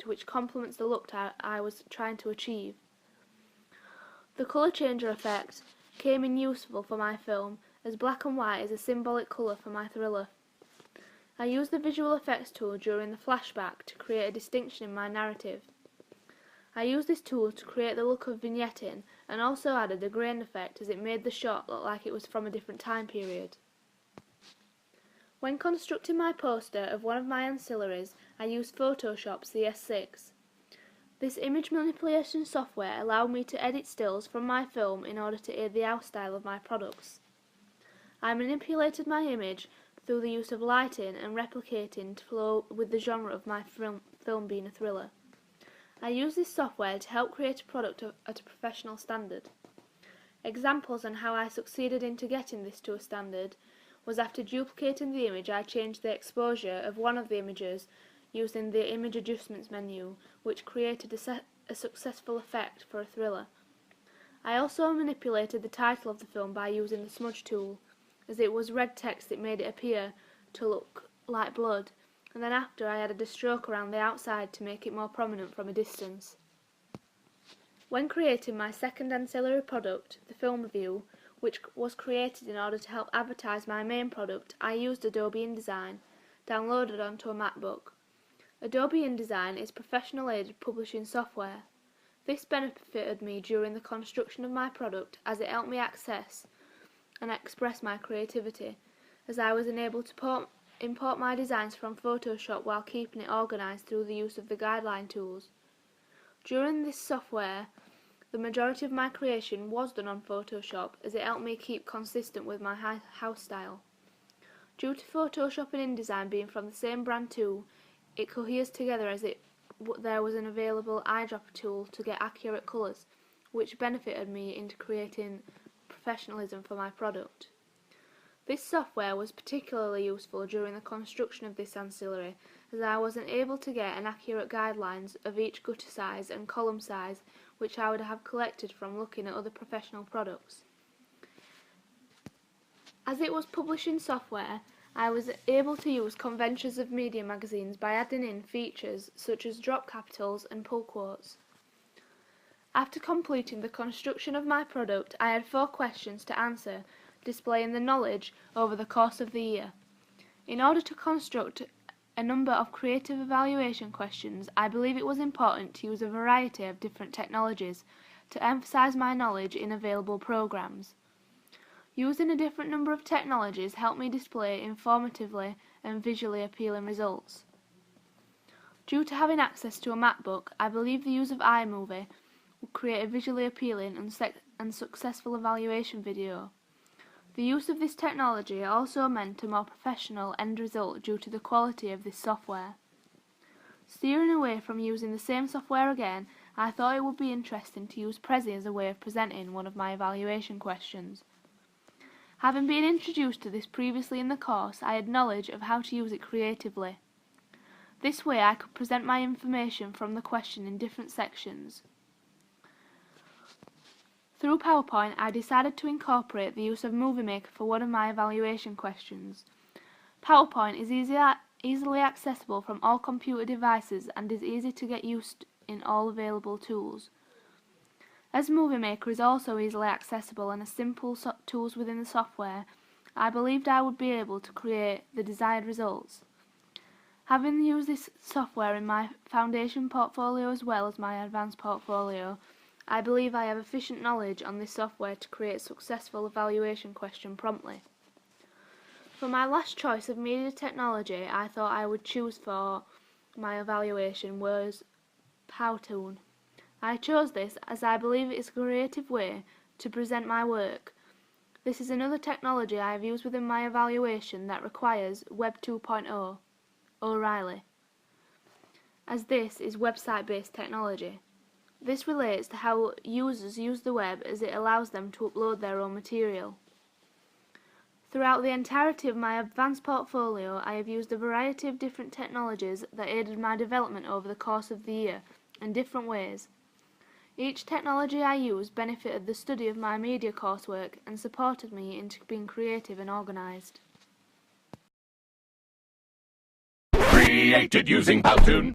which complements the look I was trying to achieve. The colour changer effect came in useful for my film, as black and white is a symbolic colour for my thriller. I used the visual effects tool during the flashback to create a distinction in my narrative. I used this tool to create the look of vignetting and also added a grain effect as it made the shot look like it was from a different time period. When constructing my poster of one of my ancillaries, I used Photoshop CS6. This image manipulation software allowed me to edit stills from my film in order to aid the house style of my products. I manipulated my image through the use of lighting and replicating to flow with the genre of my film being a thriller. I used this software to help create a product at a professional standard. Examples on how I succeeded into getting this to a standard was after duplicating the image, I changed the exposure of one of the images using the image adjustments menu, which created a successful effect for a thriller. I also manipulated the title of the film by using the smudge tool, as it was red text it made it appear to look like blood, and then after I added a stroke around the outside to make it more prominent from a distance. When creating my second ancillary product, the film review, which was created in order to help advertise my main product, I used Adobe InDesign, downloaded onto a MacBook. Adobe InDesign is professional-aided publishing software. This benefited me during the construction of my product as it helped me access and express my creativity, as I was enabled to import my designs from Photoshop while keeping it organised through the use of the guideline tools. During this software, the majority of my creation was done on Photoshop, as it helped me keep consistent with my house style. Due to Photoshop and InDesign being from the same brand too, it coheres together as there was an available eyedropper tool to get accurate colours, which benefited me into creating professionalism for my product. This software was particularly useful during the construction of this ancillary, as I wasn't able to get an accurate guidelines of each gutter size and column size which I would have collected from looking at other professional products. As it was publishing software, I was able to use conventions of media magazines by adding in features such as drop capitals and pull quotes. After completing the construction of my product, I had 4 questions to answer, displaying the knowledge over the course of the year. In order to construct a number of creative evaluation questions, I believe it was important to use a variety of different technologies to emphasize my knowledge in available programs. Using a different number of technologies helped me display informatively and visually appealing results. Due to having access to a MacBook, I believe the use of iMovie would create a visually appealing and successful evaluation video. The use of this technology also meant a more professional end result due to the quality of this software. Steering away from using the same software again, I thought it would be interesting to use Prezi as a way of presenting one of my evaluation questions. Having been introduced to this previously in the course, I had knowledge of how to use it creatively. This way I could present my information from the question in different sections. Through PowerPoint, I decided to incorporate the use of Movie Maker for one of my evaluation questions. PowerPoint is easily accessible from all computer devices and is easy to get used in all available tools. As Movie Maker is also easily accessible and has simple tools within the software, I believed I would be able to create the desired results. Having used this software in my foundation portfolio as well as my advanced portfolio, I believe I have efficient knowledge on this software to create a successful evaluation question promptly. For my last choice of media technology I thought I would choose for my evaluation was Powtoon. I chose this as I believe it is a creative way to present my work. This is another technology I have used within my evaluation that requires Web 2.0, O'Reilly, as this is website-based technology. This relates to how users use the web as it allows them to upload their own material. Throughout the entirety of my advanced portfolio, I have used a variety of different technologies that aided my development over the course of the year in different ways. Each technology I used benefited the study of my media coursework and supported me into being creative and organised. Created using Powtoon.